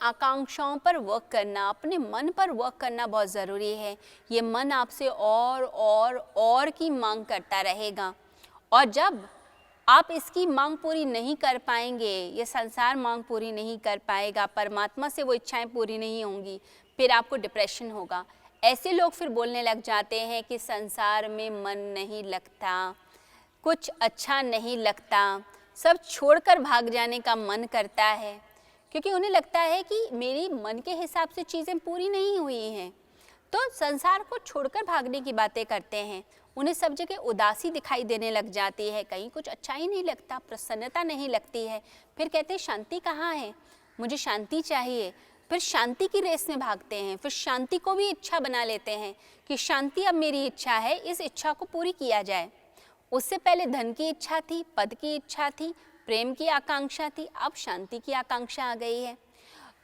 आकांक्षाओं पर वर्क करना, अपने मन पर वर्क करना बहुत ज़रूरी है। ये मन आपसे और की मांग करता रहेगा, और जब आप इसकी मांग पूरी नहीं कर पाएंगे, ये संसार मांग पूरी नहीं कर पाएगा, परमात्मा से वो इच्छाएं पूरी नहीं होंगी, फिर आपको डिप्रेशन होगा। ऐसे लोग फिर बोलने लग जाते हैं कि संसार में मन नहीं लगता, कुछ अच्छा नहीं लगता, सब छोड़कर भाग जाने का मन करता है, क्योंकि उन्हें लगता है कि मेरी मन के हिसाब से चीज़ें पूरी नहीं हुई हैं, तो संसार को छोड़कर भागने की बातें करते हैं। उन्हें सब जगह उदासी दिखाई देने लग जाती है, कहीं कुछ अच्छा ही नहीं लगता, प्रसन्नता नहीं लगती है। फिर कहते हैं शांति कहाँ है, मुझे शांति चाहिए। फिर शांति की रेस में भागते हैं, फिर शांति को भी इच्छा बना लेते हैं कि शांति अब मेरी इच्छा है, इस इच्छा को पूरी किया जाए। उससे पहले धन की इच्छा थी, पद की इच्छा थी, प्रेम की आकांक्षा थी, अब शांति की आकांक्षा आ गई है।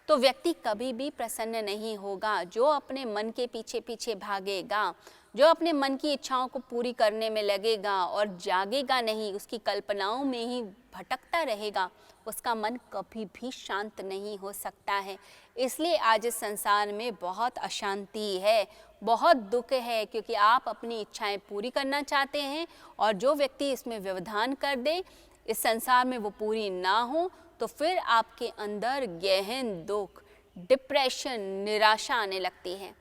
तो व्यक्ति कभी भी प्रसन्न नहीं होगा। जो अपने मन के पीछे पीछे भागेगा, जो अपने मन की इच्छाओं को पूरी करने में लगेगा और जागेगा नहीं, उसकी कल्पनाओं में ही भटकता रहेगा, उसका मन कभी भी शांत नहीं हो सकता है। इसलिए आज इस संसार में बहुत अशांति है, बहुत दुख है, क्योंकि आप अपनी इच्छाएं पूरी करना चाहते हैं, और जो व्यक्ति इसमें व्यवधान कर दे, इस संसार में वो पूरी ना हो, तो फिर आपके अंदर गहन दुख, डिप्रेशन, निराशा आने लगती है।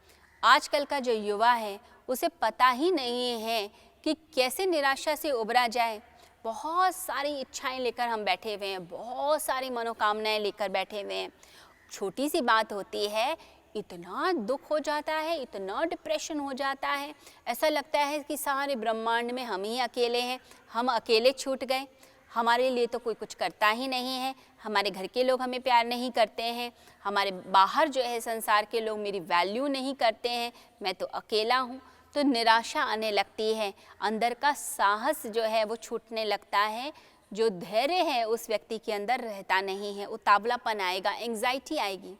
आजकल का जो युवा है उसे पता ही नहीं है कि कैसे निराशा से उबरा जाए। बहुत सारी इच्छाएं लेकर हम बैठे हुए हैं, बहुत सारी मनोकामनाएं लेकर बैठे हुए हैं। छोटी सी बात होती है, इतना दुख हो जाता है, इतना डिप्रेशन हो जाता है, ऐसा लगता है कि सारे ब्रह्मांड में हम ही अकेले हैं, हम अकेले छूट गए, हमारे लिए तो कोई कुछ करता ही नहीं है, हमारे घर के लोग हमें प्यार नहीं करते हैं, हमारे बाहर जो है संसार के लोग मेरी वैल्यू नहीं करते हैं, मैं तो अकेला हूँ। तो निराशा आने लगती है, अंदर का साहस जो है वो छूटने लगता है, जो धैर्य है उस व्यक्ति के अंदर रहता नहीं है, उतावलापन आएगा, एंग्जाइटी आएगी।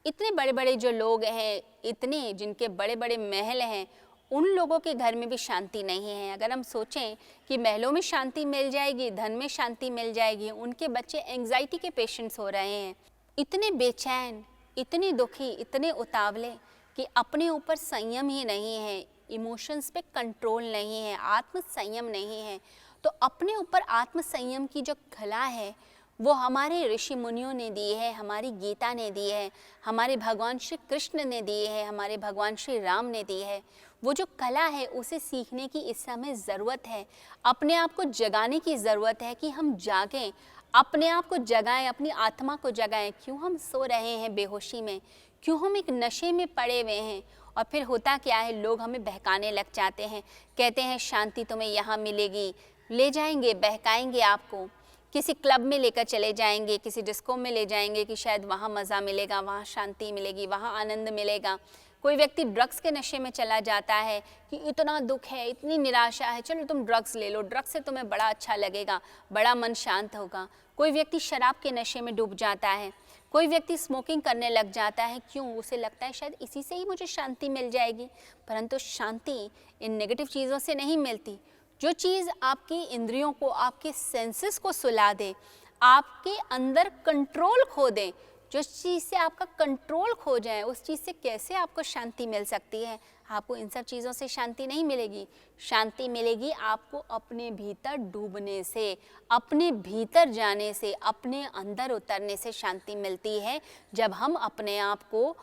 इतने बड़े बड़े जो लोग हैं, इतने जिनके बड़े बड़े महल हैं, उन लोगों के घर में भी शांति नहीं है। अगर हम सोचें कि महलों में शांति मिल जाएगी, धन में शांति मिल जाएगी, उनके बच्चे एंग्जाइटी के पेशेंट्स हो रहे हैं, इतने बेचैन, इतने दुखी, इतने उतावले कि अपने ऊपर संयम ही नहीं है, इमोशंस पे कंट्रोल नहीं है, आत्म संयम नहीं है। तो अपने ऊपर आत्म संयम की जो कला है वो हमारे ऋषि मुनियों ने दी है, हमारी गीता ने दी है, हमारे भगवान श्री कृष्ण ने दी है, हमारे भगवान श्री राम ने दी है। वो जो कला है उसे सीखने की इस समय ज़रूरत है। अपने आप को जगाने की ज़रूरत है कि हम जागें, अपने आप को जगाएं, अपनी आत्मा को जगाएं। क्यों हम सो रहे हैं बेहोशी में, क्यों हम एक नशे में पड़े हुए हैं? और फिर होता क्या है, लोग हमें बहकाने लग जाते हैं, कहते हैं शांति तुम्हें यहाँ मिलेगी, ले जाएंगे, बहकाएंगे आपको, किसी क्लब में लेकर चले जाएंगे, किसी डिस्को में ले जाएंगे कि शायद वहाँ मज़ा मिलेगा, वहाँ शांति मिलेगी, वहाँ आनंद मिलेगा। कोई व्यक्ति ड्रग्स के नशे में चला जाता है कि इतना दुख है, इतनी निराशा है, चलो तुम ड्रग्स ले लो, ड्रग्स से तुम्हें बड़ा अच्छा लगेगा, बड़ा मन शांत होगा। कोई व्यक्ति शराब के नशे में डूब जाता है, कोई व्यक्ति स्मोकिंग करने लग जाता है, क्यों? उसे लगता है शायद इसी से ही मुझे शांति मिल जाएगी। परंतु शांति इन नेगेटिव चीज़ों से नहीं मिलती। जो चीज़ आपकी इंद्रियों को, आपके सेंसेस को सुला दे, आपके अंदर कंट्रोल खो दे, जो चीज़ से आपका कंट्रोल खो जाए, उस चीज़ से कैसे आपको शांति मिल सकती है? आपको इन सब चीज़ों से शांति नहीं मिलेगी। शांति मिलेगी आपको अपने भीतर डूबने से, अपने भीतर जाने से, अपने अंदर उतरने से शांति मिलती है। जब हम अपने आप को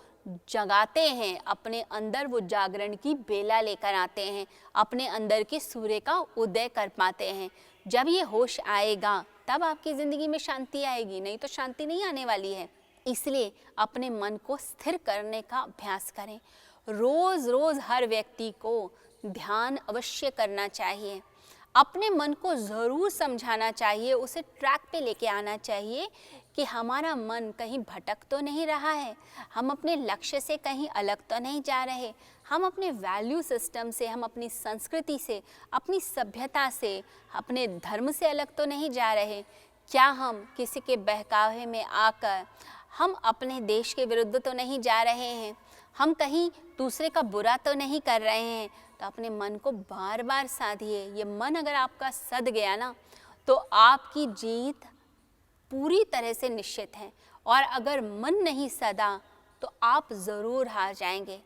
जगाते हैं, अपने अंदर वो जागरण की बेला लेकर आते हैं, अपने अंदर के सूर्य का उदय कर पाते हैं। जब ये होश आएगा तब आपकी ज़िंदगी में शांति आएगी, नहीं तो शांति नहीं आने वाली है। इसलिए अपने मन को स्थिर करने का अभ्यास करें। रोज़ रोज़ हर व्यक्ति को ध्यान अवश्य करना चाहिए, अपने मन को ज़रूर समझाना चाहिए, उसे ट्रैक पे लेके आना चाहिए कि हमारा मन कहीं भटक तो नहीं रहा है, हम अपने लक्ष्य से कहीं अलग तो नहीं जा रहे, हम अपने वैल्यू सिस्टम से, हम अपनी संस्कृति से, अपनी सभ्यता से, अपने धर्म से अलग तो नहीं जा रहे। क्या हम किसी के बहकावे में आकर हम अपने देश के विरुद्ध तो नहीं जा रहे हैं, हम कहीं दूसरे का बुरा तो नहीं कर रहे हैं? तो अपने मन को बार बार साधिए। ये मन अगर आपका सध गया ना, तो आपकी जीत पूरी तरह से निश्चित है और अगर मन नहीं सदा तो आप ज़रूर हार जाएंगे।